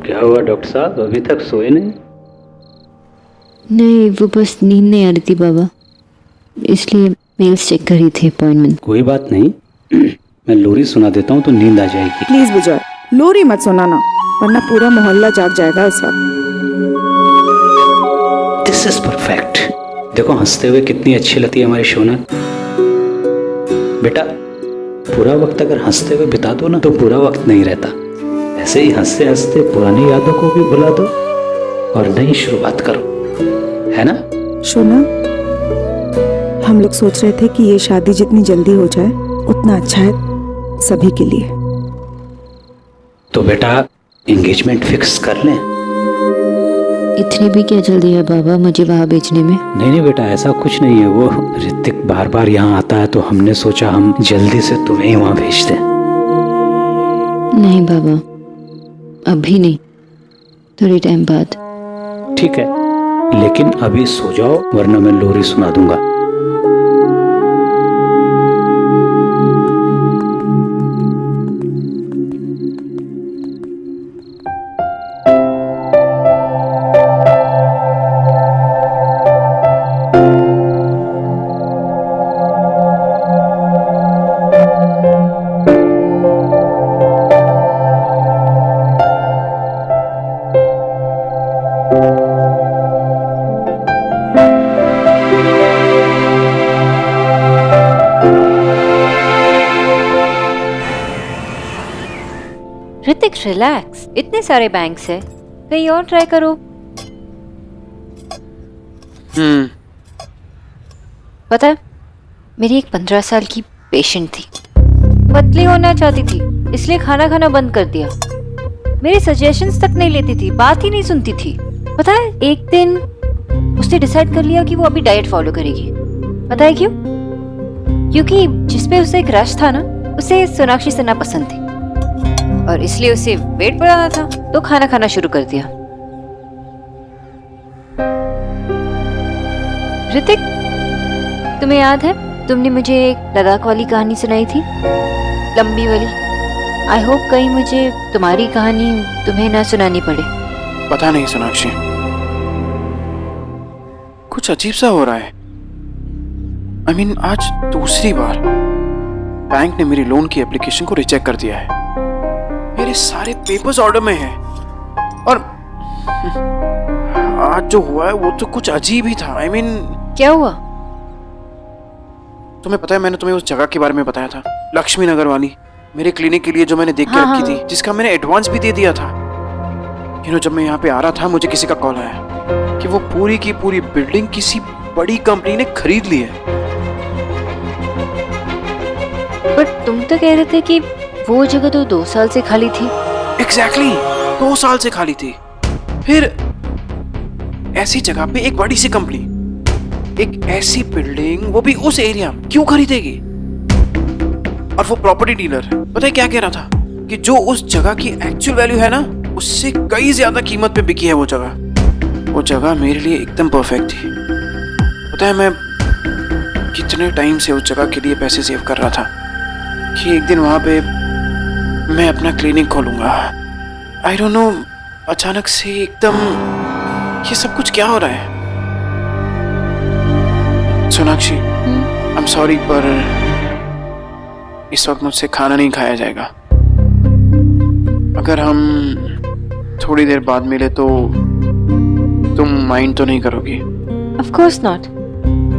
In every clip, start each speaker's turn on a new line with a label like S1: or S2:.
S1: क्या हुआ डॉक्टर साहब, अभी तक सोए नहीं?
S2: नहीं, वो बस नींद नहीं आ रही थी बाबा, इसलिए मेल्स चेक कर रही थी अपॉइंटमेंट।
S1: कोई बात नहीं, मैं लोरी सुना देता हूँ तो नींद आ जाएगी।
S3: प्लीज विजय, लोरी मत सुनाना, वरना पूरा मोहल्ला जाग जाएगा इस वक्त।
S1: This is perfect. देखो हंसते हुए कितनी अच्छी लगती है हमारी शोना। बेटा, पूरा वक्त अगर हंसते हुए बिता दो ना तो पूरा वक्त नहीं रहता। ऐसे ही हंसते हंसते पुरानी यादों को भी भुला दो और नई शुरुआत करो, है ना?
S3: शोना, हम लोग सोच रहे थे कि ये शादी जितनी जल्दी हो जाए उतना अच्छा है सभी के लिए।
S1: तो बेटा एंगेजमेंट फिक्स कर लें।
S2: इतनी भी क्या जल्दी है बाबा मुझे वहाँ भेजने में?
S1: नहीं बेटा, ऐसा कुछ नहीं है। वो ऋतिक बार बार यहाँ आता है तो हमने सोचा हम जल्दी से तुम्हें ही वहाँ भेज दें।
S2: नहीं बाबा, अभी नहीं, थोड़ी टाइम बाद।
S1: ठीक है, लेकिन अभी सो जाओ वरना मैं लोरी सुना दूंगा।
S4: ऋतिक रिलैक्स, इतने सारे बैंक्स है, कहीं और ट्राई करो। पता है, मेरी एक 15 साल की पेशेंट थी, पतली होना चाहती थी, इसलिए खाना खाना बंद कर दिया। मेरे सजेशंस तक नहीं लेती थी, बात ही नहीं सुनती थी। पता है, एक दिन उसने डिसाइड कर लिया कि वो अभी डाइट फॉलो करेगी। पता है क्यों? क्योंकि जिसपे उसे एक क्रश था ना, उसे सोनाक्षी सिन्हा पसंद थी और इसलिए उसे वेट बढ़ाना था, तो खाना खाना शुरू कर दिया। ऋतिक, तुम्हें याद है तुमने मुझे एक लद्दाख वाली कहानी सुनाई थी, लंबी वाली? आई होप कहीं मुझे तुम्हारी कहानी तुम्हें ना सुनानी पड़े।
S5: पता नहीं सोनाक्षी, कुछ अजीब सा हो रहा है। I mean, आज दूसरी बार बैंक ने मेरी लोन की एप्लीकेशन को रिजेक्ट कर दिया है। मेरे सारे पेपर्स ऑर्डर में हैं और आज जो हुआ है वो तो कुछ अजीब ही था। I mean,
S4: क्या हुआ?
S5: तुम्हें पता है, मैंने तुम्हें उस जगह के बारे में बताया था, लक्ष्मी नगर वाली, मेरे क्लिनिक के लिए जो मैंने देख के रखी थी, जिसका मैंने एडवांस भी दे दिया था। जब मैं यहाँ पे आ रहा था मुझे किसी का कॉल आया कि वो पूरी की पूरी बिल्डिंग किसी बड़ी कंपनी ने खरीद ली है।
S4: पर तुम तो कह रहे थे कि वो जगह तो 2 साल से खाली थी।
S5: Exactly, 2 साल से खाली थी। फिर ऐसी जगह पे एक बड़ी सी कंपनी, एक ऐसी बिल्डिंग, वो भी उस एरिया में, क्यों खरीदेगी? और वो प्रॉपर्टी डीलर पता है क्या कह रहा था कि जो उस जगह की एक्चुअल वैल्यू है ना, उससे कई ज्यादा कीमत पे बिकी है वो जगह। वो जगह मेरे लिए एकदम परफेक्ट थी। पता है, मैं कितने टाइम से उस जगह के लिए पैसे सेव कर रहा था कि एक दिन वहां पे मैं अपना क्लिनिक खोलूंगा। आई डोंट नो, अचानक से एकदम ये सब कुछ क्या हो रहा है? सोनाक्षी, आई एम सॉरी, पर इस वक्त मुझसे खाना नहीं खाया जाएगा। अगर हम थोड़ी देर बाद मिले तो तुम माइंड तो नहीं करोगी?
S4: Of course not.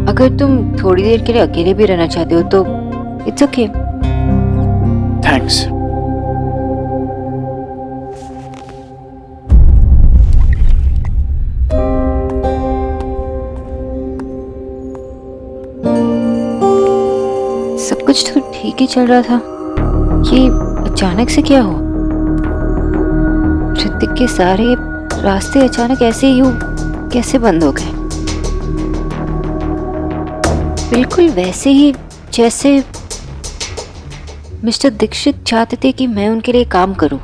S4: अगर तुम थोड़ी देर के लिए अकेले भी रहना चाहते हो तो इट्स ओके।
S5: थैंक्स।
S4: सब कुछ तो ठीक ही चल रहा था, ये अचानक से क्या हुआ? ऋतिक के सारे रास्ते अचानक ऐसे ही कैसे बंद हो गए? बिल्कुल वैसे ही जैसे मिस्टर दीक्षित चाहते थे कि मैं उनके लिए काम करूं।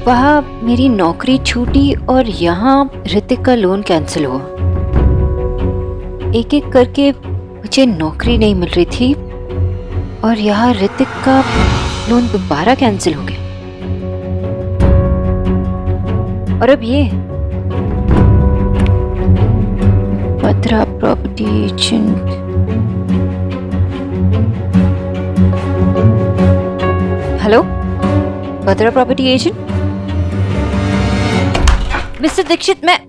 S4: वहां मेरी नौकरी छूटी और यहाँ ऋतिक का लोन कैंसिल हुआ। एक एक करके मुझे नौकरी नहीं मिल रही थी और यहाँ ऋतिक का लोन दोबारा कैंसिल हो गया। और अब ये Batra property agent. Hello, Batra property agent. Mister Dikshit, मैं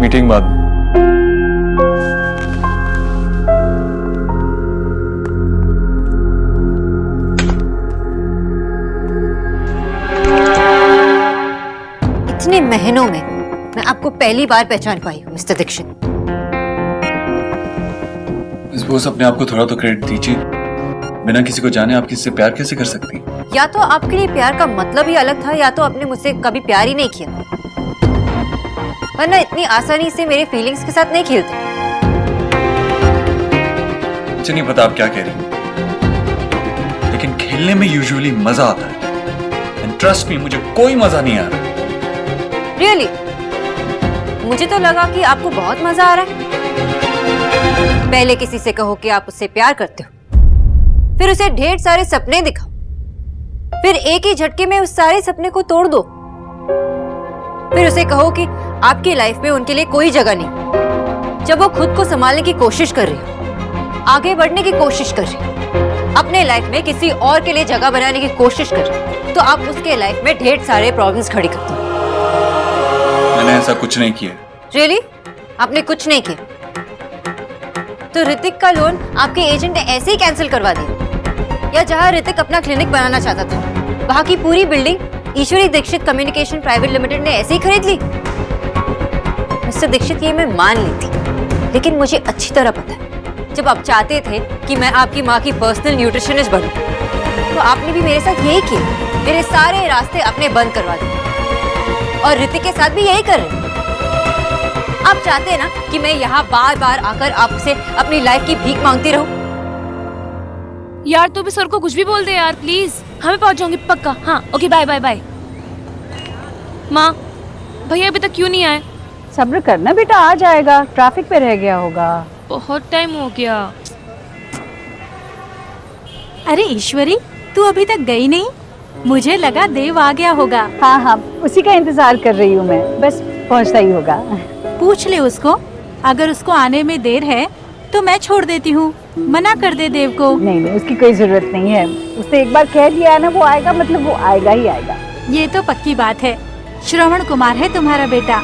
S6: मीटिंग बाद।
S4: इतने महीनों में मैं आपको पहली बार पहचान पाई हूँ मिस्टर दीक्षित।
S6: मिस बोस, अपने आप को थोड़ा तो क्रेडिट दीजिए। बिना किसी को जाने आप किससे प्यार कैसे कर सकती?
S4: या तो आपके लिए प्यार का मतलब ही अलग था, या तो आपने मुझसे कभी प्यार ही नहीं किया, वरना इतनी आसानी से मेरे फीलिंग्स के साथ नहीं खेलते।
S6: मुझे नहीं पता आप क्या कह रही हैं, लेकिन खेलने में यूजुअली मजा आता है। एंड ट्रस्ट मी, मुझे कोई मजा नहीं आ रहा।
S4: रियली? मुझे तो लगा कि आपको बहुत मजा आ रहा है। पहले किसी से कहो कि आप उससे प्यार करते हो, फिर उसे ढेर सारे सपने दिखाओ, फिर एक ही झटके में उस सारे सपने को तोड़ दो, फिर उसे कहो कि आपकी लाइफ में उनके लिए कोई जगह नहीं। जब वो खुद को संभालने की कोशिश कर रही हो, आगे बढ़ने की कोशिश कर रही हो, अपने लाइफ में किसी और के लिए जगह बनाने की कोशिश कर रही हो, तो आप उसके लाइफ में ढेर सारे प्रॉब्लम्स खड़ी करते हो।
S6: मैंने ऐसा कुछ नहीं किया।
S4: रियली? आपने कुछ नहीं किया? तो ऋतिक का लोन आपके एजेंट ने ऐसे ही कैंसिल करवा दिया? या जहां ऋतिक अपना क्लिनिक बनाना चाहता था, वहां की पूरी बिल्डिंग ईश्वरी दीक्षित कम्युनिकेशन प्राइवेट लिमिटेड ने ऐसे ही खरीद ली? मिस्टर दीक्षित, ये मैं मान ली थी, लेकिन मुझे अच्छी तरह पता है, जब आप चाहते थे कि मैं आपकी माँ की पर्सनल न्यूट्रिशनिस्ट बनूं, तो आपने भी मेरे साथ यही किया। मेरे सारे रास्ते आपने बंद करवा दिए, और ऋतिक के साथ भी यही कर रहे हैं। आप चाहते हैं ना कि मैं यहाँ बार बार आकर आपसे अपनी लाइफ की भीख मांगती रहूं?
S7: यार तू भी सर को कुछ भी बोल दे यार प्लीज। हमें पहुंच जाऊंगी पक्का। हाँ ओके, बाय बाय बाय। माँ, भैया अभी तक क्यों नहीं आए?
S8: सब्र करना बेटा, आ जाएगा, ट्रैफिक पे रह गया होगा।
S7: बहुत टाइम हो गया।
S9: अरे ईश्वरी, तू अभी तक गई नहीं? मुझे लगा देव आ गया होगा।
S8: हाँ हाँ, उसी का इंतजार कर रही हूँ मैं, बस पहुँचता ही होगा।
S9: पूछ ले उसको, अगर उसको आने में देर है तो मैं छोड़ देती हूँ, मना कर दे देव को।
S8: नहीं नहीं, उसकी कोई जरूरत नहीं है। उसने एक बार कह दिया है ना वो आएगा, मतलब वो आएगा ही आएगा।
S9: ये तो पक्की बात है। श्रवण कुमार है तुम्हारा बेटा,